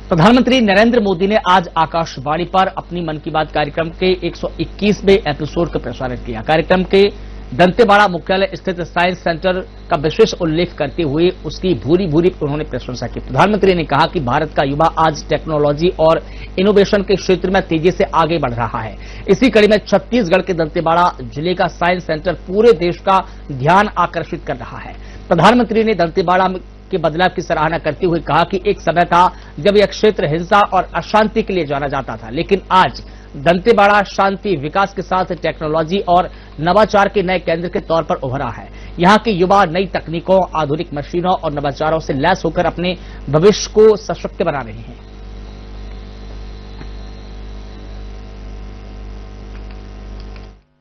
प्रधानमंत्री नरेंद्र मोदी ने आज आकाशवाणी पर अपनी मन की बात कार्यक्रम के 121वें एपिसोड का प्रसारण किया। कार्यक्रम के दंतेवाड़ा मुख्यालय स्थित साइंस सेंटर का विशेष उल्लेख करते हुए उसकी भूरी भूरी उन्होंने प्रशंसा की। प्रधानमंत्री ने कहा कि भारत का युवा आज टेक्नोलॉजी और इनोवेशन के क्षेत्र में तेजी से आगे बढ़ रहा है। इसी कड़ी में छत्तीसगढ़ के दंतेवाड़ा जिले का साइंस सेंटर पूरे देश का ध्यान आकर्षित कर रहा है। प्रधानमंत्री ने दंतेवाड़ा के बदलाव की सराहना करते हुए कहा कि एक समय था जब यह क्षेत्र हिंसा और अशांति के लिए जाना जाता था, लेकिन आज दंतेवाड़ा शांति, विकास के साथ टेक्नोलॉजी और नवाचार के नए केंद्र के तौर पर उभरा है। यहां के युवा नई तकनीकों, आधुनिक मशीनों और नवाचारों से लैस होकर अपने भविष्य को सशक्त बना रहे हैं।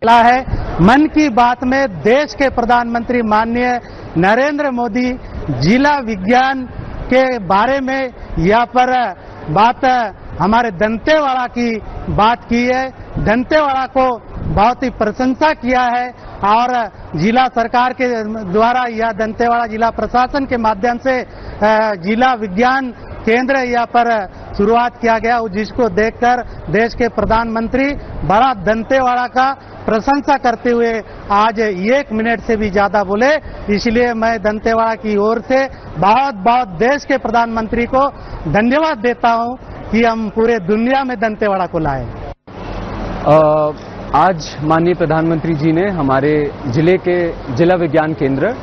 है मन की बात में देश के प्रधानमंत्री माननीय नरेंद्र मोदी जिला विज्ञान के बारे में यहाँ पर बात हमारे दंतेवाड़ा की बात की है। दंतेवाड़ा को बहुत ही प्रशंसा किया है और जिला सरकार के द्वारा यह दंतेवाड़ा जिला प्रशासन के माध्यम से जिला विज्ञान केंद्र यहाँ पर शुरुआत किया गया, जिसको देखकर देश के प्रधानमंत्री बड़ा दंतेवाड़ा का प्रशंसा करते हुए आज 1 मिनट से भी ज्यादा बोले। इसलिए मैं दंतेवाड़ा की ओर से बहुत बहुत देश के प्रधानमंत्री को धन्यवाद देता हूं कि हम पूरे दुनिया में दंतेवाड़ा को लाए। आज माननीय प्रधानमंत्री जी ने हमारे जिले के जिला विज्ञान केंद्र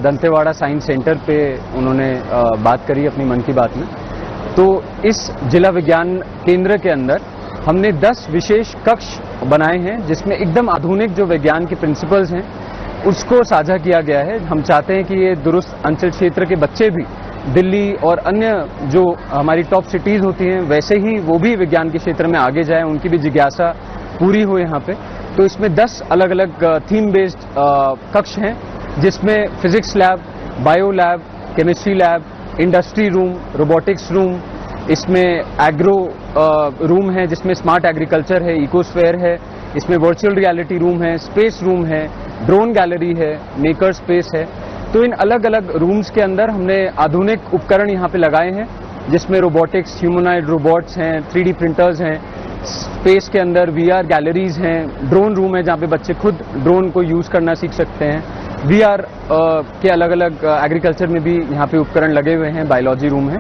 दंतेवाड़ा साइंस सेंटर पे उन्होंने बात करी अपनी मन की बात में। तो इस जिला विज्ञान केंद्र के अंदर हमने 10 विशेष कक्ष बनाए हैं, जिसमें एकदम आधुनिक जो विज्ञान के प्रिंसिपल्स हैं उसको साझा किया गया है। हम चाहते हैं कि ये दूरस्थ अंचल क्षेत्र के बच्चे भी दिल्ली और अन्य जो हमारी टॉप सिटीज होती हैं वैसे ही वो भी विज्ञान के क्षेत्र में आगे जाएं, उनकी भी जिज्ञासा पूरी हो यहाँ पे। तो इसमें 10 अलग अलग थीम बेस्ड कक्ष हैं, जिसमें physics lab, bio lab, chemistry lab, industry room, robotics room, इसमें एग्रो रूम है जिसमें स्मार्ट एग्रीकल्चर है, इकोस्फेयर है, इसमें वर्चुअल रियलिटी रूम है, स्पेस रूम है, ड्रोन गैलरी है, मेकर स्पेस है। तो इन अलग अलग रूम्स के अंदर हमने आधुनिक उपकरण यहाँ पे लगाए हैं, जिसमें रोबोटिक्स, ह्यूमनॉइड रोबोट्स हैं, 3D प्रिंटर्स हैं, स्पेस के अंदर VR गैलरीज हैं, ड्रोन रूम है जहाँ पे बच्चे खुद ड्रोन को यूज करना सीख सकते हैं, VR के अलग अलग एग्रीकल्चर में भी यहाँ पे उपकरण लगे हुए हैं, बायोलॉजी रूम है।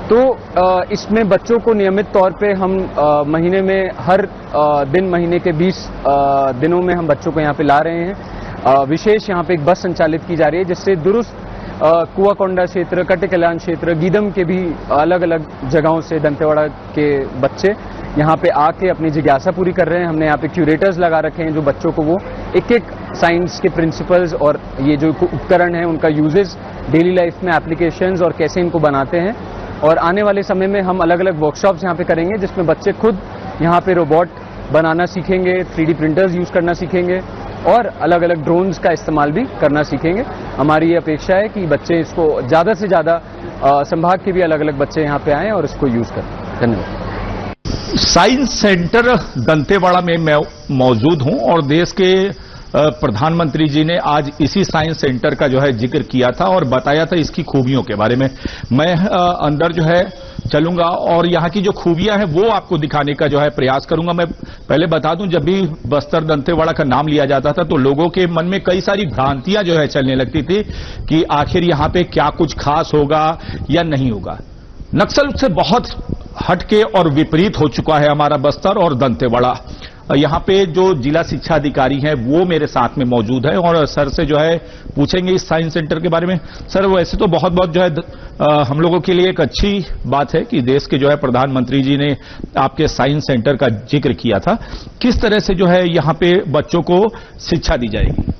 तो इसमें बच्चों को नियमित तौर पे हम महीने में हर दिन महीने के 20 दिनों में हम बच्चों को यहाँ पे ला रहे हैं। विशेष यहाँ पे एक बस संचालित की जा रही है, जिससे दुरुस्त कुआकोंडा क्षेत्र, कटेकल्याण क्षेत्र, गीदम के भी अलग अलग जगहों से दंतेवाड़ा के बच्चे यहाँ पे आके अपनी जिज्ञासा पूरी कर रहे हैं। हमने यहाँ पे क्यूरेटर्स लगा रखे हैं जो बच्चों को वो एक एक साइंस के प्रिंसिपल्स और ये जो उपकरण हैं उनका यूजेस डेली लाइफ में, एप्लीकेशंस और कैसे इनको बनाते हैं। और आने वाले समय में हम अलग अलग वर्कशॉप्स यहाँ पे करेंगे, जिसमें बच्चे खुद यहाँ पे रोबोट बनाना सीखेंगे, 3D प्रिंटर्स यूज करना सीखेंगे और अलग अलग ड्रोन्स का इस्तेमाल भी करना सीखेंगे। हमारी ये अपेक्षा है कि बच्चे इसको ज़्यादा से ज़्यादा संभाग के भी अलग अलग बच्चे यहाँ पे आएँ और इसको यूज करें। धन्यवाद। साइंस सेंटर दंतेवाड़ा में मैं मौजूद हूं और देश के प्रधानमंत्री जी ने आज इसी साइंस सेंटर का जो है जिक्र किया था और बताया था इसकी खूबियों के बारे में। मैं अंदर जो है चलूंगा और यहाँ की जो खूबियां हैं वो आपको दिखाने का जो है प्रयास करूंगा। मैं पहले बता दूं, जब भी बस्तर दंतेवाड़ा का नाम लिया जाता था तो लोगों के मन में कई सारी भ्रांतियां जो है चलने लगती थी कि आखिर यहाँ पे क्या कुछ खास होगा या नहीं होगा। नक्सल से बहुत हटके और विपरीत हो चुका है हमारा बस्तर और दंतेवाड़ा। यहाँ पे जो जिला शिक्षा अधिकारी हैं वो मेरे साथ में मौजूद है और सर से जो है पूछेंगे इस साइंस सेंटर के बारे में। सर, वैसे तो बहुत बहुत जो है हम लोगों के लिए एक अच्छी बात है कि देश के जो है प्रधानमंत्री जी ने आपके साइंस सेंटर का जिक्र किया था। किस तरह से जो है यहाँ पे बच्चों को शिक्षा दी जाएगी?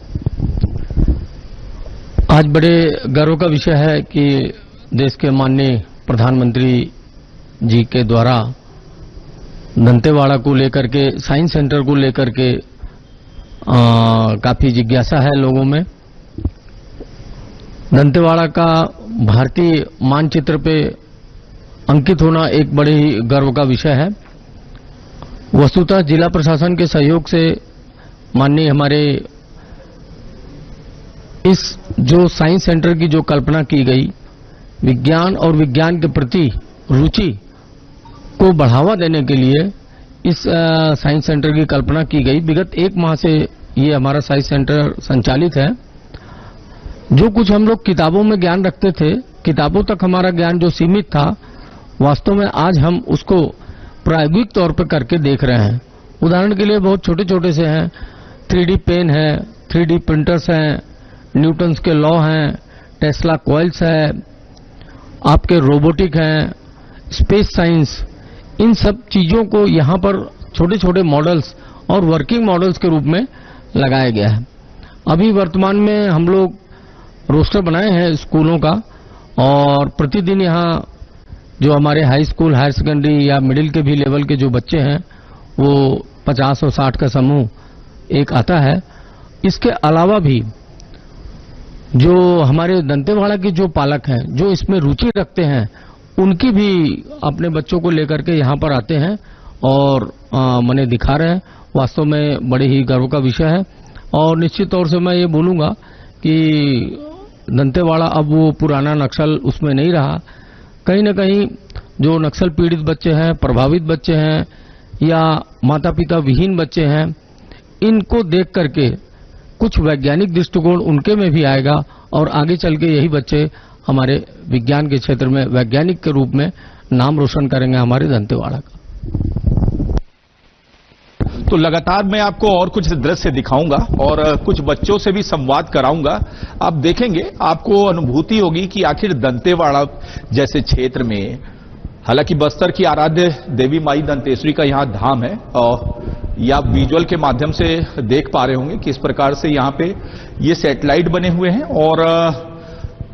आज बड़े गर्व का विषय है कि देश के माननीय प्रधानमंत्री जी के द्वारा दंतेवाड़ा को लेकर के, साइंस सेंटर को लेकर के काफी जिज्ञासा है लोगों में। दंतेवाड़ा का भारतीय मानचित्र पे अंकित होना एक बड़े ही गर्व का विषय है। वस्तुतः जिला प्रशासन के सहयोग से माननीय हमारे इस जो साइंस सेंटर की जो कल्पना की गई, विज्ञान और विज्ञान के प्रति रुचि को बढ़ावा देने के लिए इस साइंस सेंटर की कल्पना की गई। विगत 1 माह से ये हमारा साइंस सेंटर संचालित है। जो कुछ हम लोग किताबों में ज्ञान रखते थे, किताबों तक हमारा ज्ञान जो सीमित था, वास्तव में आज हम उसको प्रायोगिक तौर पर करके देख रहे हैं। उदाहरण के लिए बहुत छोटे छोटे से हैं, 3D पेन है, 3D प्रिंटर्स हैं, न्यूटन्स के लॉ हैं, टेस्ला कॉइल्स है, आपके रोबोटिक हैं, स्पेस साइंस, इन सब चीजों को यहाँ पर छोटे छोटे मॉडल्स और वर्किंग मॉडल्स के रूप में लगाया गया है। अभी वर्तमान में हम लोग रोस्टर बनाए हैं स्कूलों का, और प्रतिदिन यहाँ जो हमारे हाई स्कूल, हायर सेकेंडरी या मिडिल के भी लेवल के जो बच्चे हैं वो 50 और 60 का समूह एक आता है। इसके अलावा भी जो हमारे दंतेवाड़ा के जो पालक हैं, जो इसमें रुचि रखते हैं, उनकी भी अपने बच्चों को लेकर के यहाँ पर आते हैं और मने दिखा रहे हैं। वास्तव में बड़े ही गर्व का विषय है। और निश्चित तौर से मैं ये बोलूँगा कि दंतेवाड़ा अब वो पुराना नक्सल उसमें नहीं रहा। कहीं न कहीं जो नक्सल पीड़ित बच्चे हैं, प्रभावित बच्चे हैं या माता पिता विहीन बच्चे हैं, इनको देख करके कुछ वैज्ञानिक दृष्टिकोण उनके में भी आएगा और आगे चल के यही बच्चे हमारे विज्ञान के क्षेत्र में वैज्ञानिक के रूप में नाम रोशन करेंगे हमारे दंतेवाड़ा का। तो लगातार मैं आपको और कुछ दृश्य दिखाऊंगा और कुछ बच्चों से भी संवाद कराऊंगा। आप देखेंगे, आपको अनुभूति होगी कि आखिर दंतेवाड़ा जैसे क्षेत्र में, हालांकि बस्तर की आराध्य देवी माई दंतेश्वरी का यहाँ धाम है, और या विजुअल के माध्यम से देख पा रहे होंगे किस प्रकार से यहाँ पे ये सैटेलाइट बने हुए हैं, और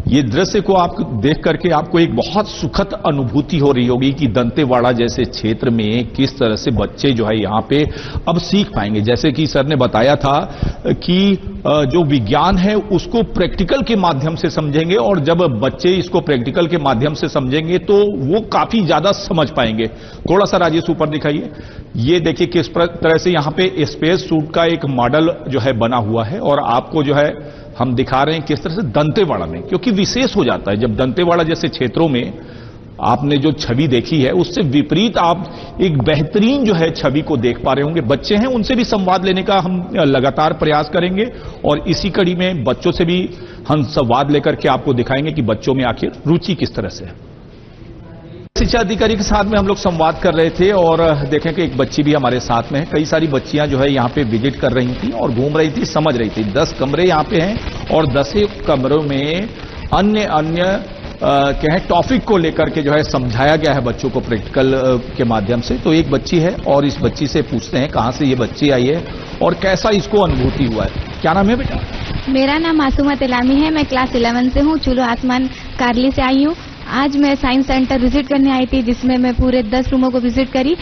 ये दृश्य को आप देख करके आपको एक बहुत सुखद अनुभूति हो रही होगी कि दंतेवाड़ा जैसे क्षेत्र में किस तरह से बच्चे जो है यहाँ पे अब सीख पाएंगे। जैसे कि सर ने बताया था कि जो विज्ञान है उसको प्रैक्टिकल के माध्यम से समझेंगे, और जब बच्चे इसको प्रैक्टिकल के माध्यम से समझेंगे तो वो काफी ज्यादा समझ पाएंगे। थोड़ा सा राजेश ऊपर दिखाइए। ये देखिए किस तरह से यहाँ पे स्पेस सूट का एक मॉडल जो है बना हुआ है, और आपको जो है हम दिखा रहे हैं किस तरह से दंतेवाड़ा में, क्योंकि विशेष हो जाता है जब दंतेवाड़ा जैसे क्षेत्रों में आपने जो छवि देखी है उससे विपरीत आप एक बेहतरीन जो है छवि को देख पा रहे होंगे। बच्चे हैं, उनसे भी संवाद लेने का हम लगातार प्रयास करेंगे, और इसी कड़ी में बच्चों से भी हम संवाद लेकर के आपको दिखाएंगे कि बच्चों में आखिर रुचि किस तरह से है। शिक्षा अधिकारी के साथ में हम लोग संवाद कर रहे थे, और देखें कि एक बच्ची भी हमारे साथ में है। कई सारी बच्चियां जो है यहाँ पे विजिट कर रही थी और घूम रही थी, समझ रही थी। 10 कमरे यहाँ पे हैं, और 10 कमरों में अन्य कहें टॉपिक को लेकर के जो है समझाया गया है बच्चों को प्रैक्टिकल के माध्यम से। तो एक बच्ची है, और इस बच्ची से पूछते हैं कहाँ से ये बच्ची आई है और कैसा इसको अनुभूति हुआ है। क्या नाम है बेटा? मेरा नाम मासूमा तिलामी है। मैं क्लास 11 से हूँ, चुलो आसमान कारली से आई हूँ। आज मैं साइंस सेंटर विजिट करने आई थी, जिसमें मैं पूरे 10 रूमों को विजिट करी।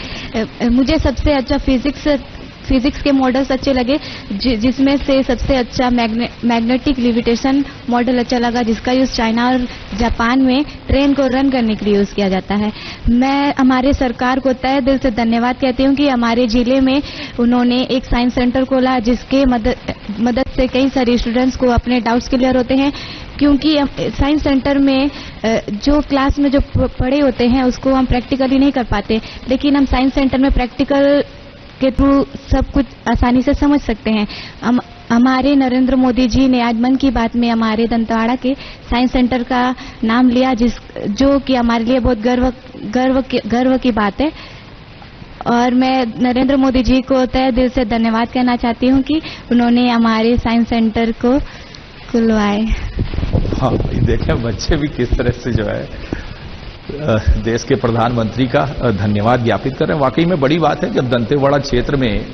मुझे सबसे अच्छा फिजिक्स के मॉडल्स अच्छे लगे, जिसमें से सबसे अच्छा मैग्नेटिक लिविटेशन मॉडल अच्छा लगा, जिसका यूज चाइना और जापान में ट्रेन को रन करने के लिए यूज किया जाता है। मैं हमारे सरकार को तहे दिल से धन्यवाद कहती हूँ कि हमारे जिले में उन्होंने एक साइंस सेंटर खोला, जिसके मदद से कई सारे स्टूडेंट्स को अपने डाउट्स क्लियर होते हैं। क्योंकि साइंस सेंटर में जो क्लास में जो पढ़े होते हैं उसको हम प्रैक्टिकली नहीं कर पाते, लेकिन हम साइंस सेंटर में प्रैक्टिकल के थ्रू सब कुछ आसानी से समझ सकते हैं। हमारे नरेंद्र मोदी जी ने आज मन की बात में हमारे दंतेवाड़ा के साइंस सेंटर का नाम लिया, जो कि हमारे लिए बहुत गर्व की बात है। और मैं नरेंद्र मोदी जी को तहे दिल से धन्यवाद कहना चाहती हूँ कि उन्होंने हमारे साइंस सेंटर को खुलवाए। हाँ, देखें बच्चे भी किस तरह से जो है देश के प्रधानमंत्री का धन्यवाद ज्ञापित कर रहे हैं। वाकई में बड़ी बात है जब दंतेवाड़ा क्षेत्र में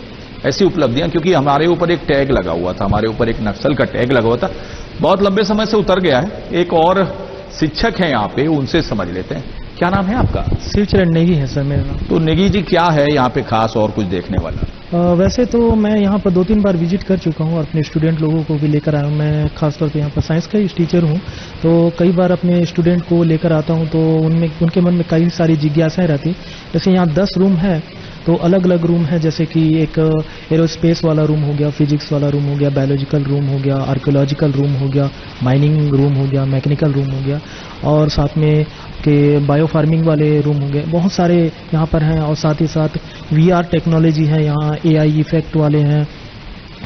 ऐसी उपलब्धियां, क्योंकि हमारे ऊपर एक टैग लगा हुआ था, हमारे ऊपर एक नक्सल का टैग लगा हुआ था, बहुत लंबे समय से उतर गया है। एक और शिक्षक हैं यहाँ पे, उनसे समझ लेते हैं। क्या नाम है आपका? शिवचरण नेगी है सर मेरा नाम। तो नेगी जी, क्या है यहाँ पे खास और कुछ देखने वाला? वैसे तो मैं यहाँ पर 2-3 बार विजिट कर चुका हूँ और अपने स्टूडेंट लोगों को भी लेकर आया हूँ। मैं खासतौर पे यहाँ पर साइंस का ही टीचर हूँ, तो कई बार अपने स्टूडेंट को लेकर आता हूँ, तो उनके मन में कई सारी जिज्ञासाएं रहती। जैसे यहाँ 10 रूम है, तो अलग अलग रूम है, जैसे कि एक एरोस्पेस वाला रूम हो गया, फिजिक्स वाला रूम हो गया, बायोलॉजिकल रूम हो गया, आर्कियोलॉजिकल रूम हो गया, माइनिंग रूम हो गया, मैकेनिकल रूम हो गया, और साथ में के बायो फार्मिंग वाले रूम हो गए। बहुत सारे यहाँ पर हैं, और साथ ही साथ VR टेक्नोलॉजी है, यहाँ AI इफेक्ट वाले हैं।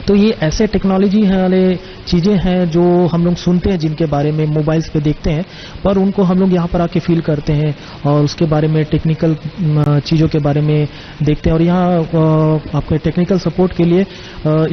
तो ये ऐसे टेक्नोलॉजी वाले चीज़ें हैं जो हम लोग सुनते हैं, जिनके बारे में मोबाइल्स पे देखते हैं, पर उनको हम लोग यहाँ पर आके फील करते हैं और उसके बारे में टेक्निकल चीज़ों के बारे में देखते हैं। और यहाँ आपके टेक्निकल सपोर्ट के लिए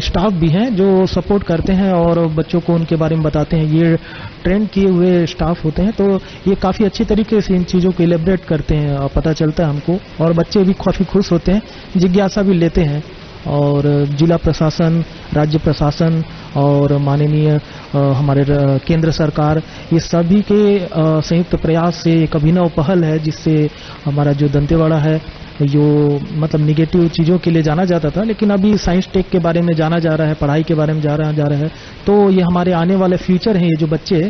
स्टाफ भी हैं जो सपोर्ट करते हैं और बच्चों को उनके बारे में बताते हैं। ये ट्रेंड किए हुए स्टाफ होते हैं, तो ये काफ़ी अच्छी तरीके से इन चीज़ों को इलेबरेट करते हैं और पता चलता है हमको, और बच्चे भी काफ़ी खुश होते हैं, जिज्ञासा भी लेते हैं। और जिला प्रशासन, राज्य प्रशासन और माननीय हमारे केंद्र सरकार, ये सभी के संयुक्त प्रयास से एक अभिनव पहल है, जिससे हमारा जो दंतेवाड़ा है जो मतलब निगेटिव चीज़ों के लिए जाना जाता था, लेकिन अभी साइंस टेक के बारे में जाना जा रहा है, पढ़ाई के बारे में जा रहा है। तो ये हमारे आने वाले फ्यूचर हैं, ये जो बच्चे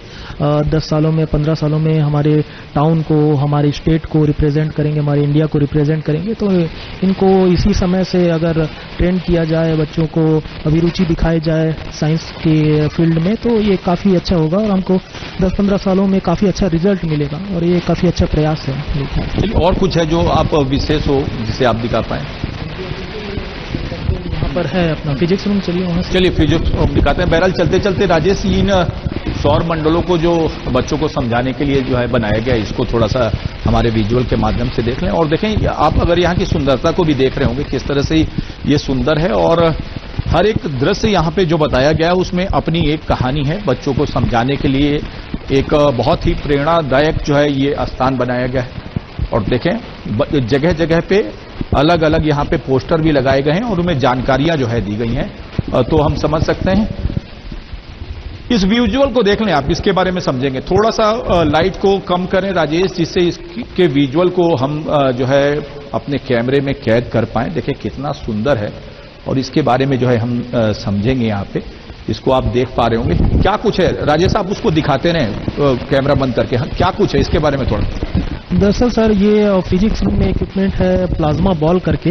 10 सालों में 15 सालों में हमारे टाउन को, हमारे स्टेट को रिप्रेजेंट करेंगे, हमारे इंडिया को रिप्रेजेंट करेंगे। तो इनको इसी समय से अगर ट्रेन किया जाए, बच्चों को अभिरुचि दिखाई जाए साइंस के फील्ड में, तो ये काफ़ी अच्छा होगा और हमको 10-15 सालों में काफ़ी अच्छा रिजल्ट मिलेगा, और ये काफ़ी अच्छा प्रयास है। और कुछ है जो आप विशेष हो जिसे आप दिखा पाए? यहाँ पर है अपना फिजिक्स रूम, चलिए वहाँ से। चलिए फिजिक्स रूम दिखाते हैं। बहरहाल चलते चलते राजेश, इन सौर मंडलों को जो बच्चों को समझाने के लिए जो है बनाया गया, इसको थोड़ा सा हमारे विजुअल के माध्यम से देख लें और देखें। आप अगर यहाँ की सुंदरता को भी देख रहे होंगे, किस तरह से ये सुंदर है, और हर एक दृश्य यहाँ पे जो बताया गया है उसमें अपनी एक कहानी है। बच्चों को समझाने के लिए एक बहुत ही प्रेरणादायक जो है ये स्थान बनाया गया है। और देखें जगह जगह पे अलग अलग यहाँ पे पोस्टर भी लगाए गए हैं और उनमें जानकारियां जो है दी गई हैं। तो हम समझ सकते हैं, इस विजुअल को देख लें आप, इसके बारे में समझेंगे। थोड़ा सा लाइट को कम करें राजेश, जिससे इसके विजुअल को हम जो है अपने कैमरे में कैद कर पाएं। देखिए कितना सुंदर है, और इसके बारे में जो है हम समझेंगे यहाँ पे। इसको आप देख पा रहे होंगे, क्या कुछ है राजेश, आप उसको दिखाते रहे कैमरा बंद करके। क्या कुछ है इसके बारे में थोड़ा? दरअसल सर ये फिजिक्स रूम में इक्विपमेंट है प्लाज्मा बॉल करके,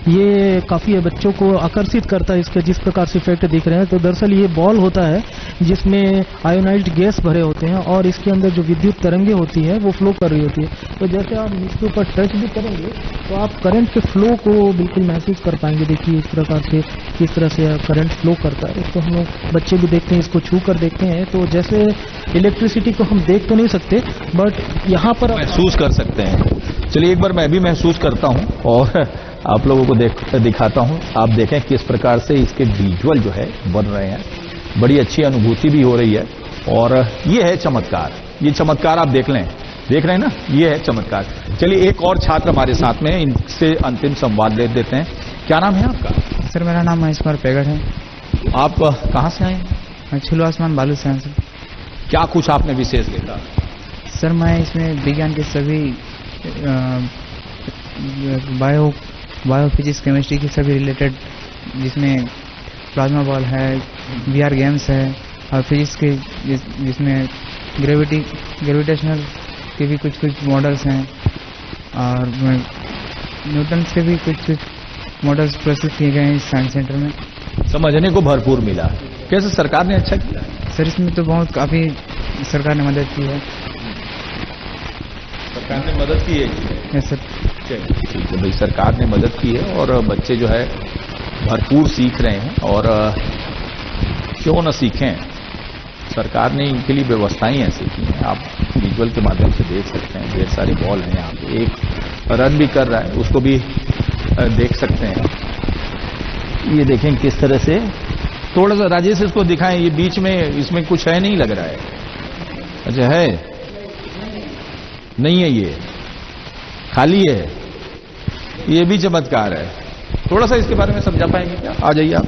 ये काफ़ी बच्चों को आकर्षित करता है। इसके जिस प्रकार से इफेक्ट दिख रहे हैं, तो दरअसल ये बॉल होता है जिसमें आयोनाइज्ड गैस भरे होते हैं, और इसके अंदर जो विद्युत तरंगे होती है वो फ्लो कर रही होती है। तो जैसे आप इसके ऊपर टच भी करेंगे तो आप करंट के फ्लो को बिल्कुल महसूस कर पाएंगे। देखिए इस प्रकार से किस तरह से करंट फ्लो करता है। इसको हम लोग बच्चे भी देखते हैं, इसको छू कर देखते हैं, तो जैसे इलेक्ट्रिसिटी को हम देख तो नहीं सकते, बट यहाँ पर महसूस कर सकते हैं। चलिए एक बार मैं भी महसूस करता हूं और आप लोगों को दिखाता हूं। आप देखें किस प्रकार से इसके विजुअल जो है बन रहे हैं, बड़ी अच्छी अनुभूति भी हो रही है। और ये है चमत्कार, ये चमत्कार आप देख रहे हैं ना, ये है चमत्कार। चलिए एक और छात्र हमारे साथ में, इनसे अंतिम संवाद ले देते हैं। क्या नाम है आपका? सर मेरा नाम महेश कुमार पेगड़ है। आप कहाँ से आए? मैं छिलो आसमान बालू से हूँ। क्या कुछ आपने विशेष देखा? सर मैं इसमें विज्ञान के सभी बायो फिजिक्स केमिस्ट्री की सभी रिलेटेड, जिसमें प्लाज्मा बॉल है, VR गेम्स है, और फिजिक्स के जिसमें ग्रेविटेशनल के भी कुछ मॉडल्स हैं, और न्यूटन के भी कुछ मॉडल्स प्रस्तुत किए गए हैं इस साइंस सेंटर में। समझने को भरपूर मिला। कैसे सरकार ने अच्छा किया? सर इसमें तो बहुत काफ़ी सरकार ने मदद की है। सरकार ने मदद की है? Yes sir. ठीक है भाई, सरकार ने मदद की है और बच्चे जो है भरपूर सीख रहे हैं, और क्यों न सीखें, सरकार ने इनके लिए व्यवस्थाएं ऐसी की हैं। आप विजुअल के माध्यम से देख सकते हैं, ढेर सारे बॉल हैं यहाँ पे। एक रन भी कर रहा है, उसको भी देख सकते हैं। ये देखें किस तरह से, थोड़ा सा राजेश इसको दिखाएं, ये बीच में इसमें कुछ है नहीं लग रहा है। अच्छा है, नहीं है, ये खाली है, ये भी चमत्कार है। थोड़ा सा इसके बारे में समझा पाएंगे क्या? आ जाइए आप।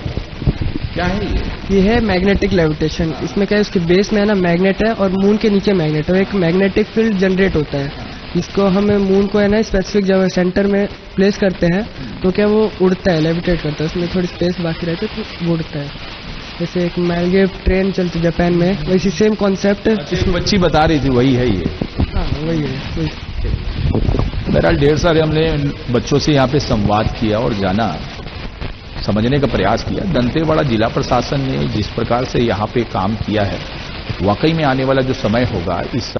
क्या है ये है मैग्नेटिक लेविटेशन। इसमें क्या है, इसके बेस में है ना मैग्नेट है, और मून के नीचे मैग्नेट है। एक मैग्नेटिक फील्ड जनरेट होता है, जिसको हमें मून को है ना स्पेसिफिक जगह सेंटर में प्लेस करते हैं, तो क्या वो उड़ता है, लेविटेट करता है। उसमें थोड़ी स्पेस बाकी रहती है तो वो उड़ता है। जैसे एक मैलगेव ट्रेन चलती जापान में, वैसी सेम कॉन्सेप्ट। बच्ची बता रही थी, वही है ये? हाँ वही है। बहरहाल ढेर सारे हमने बच्चों से यहाँ पे संवाद किया और जाना, समझने का प्रयास किया। दंतेवाड़ा जिला प्रशासन ने जिस प्रकार से यहाँ पे काम किया है, वाकई में आने वाला जो समय होगा इस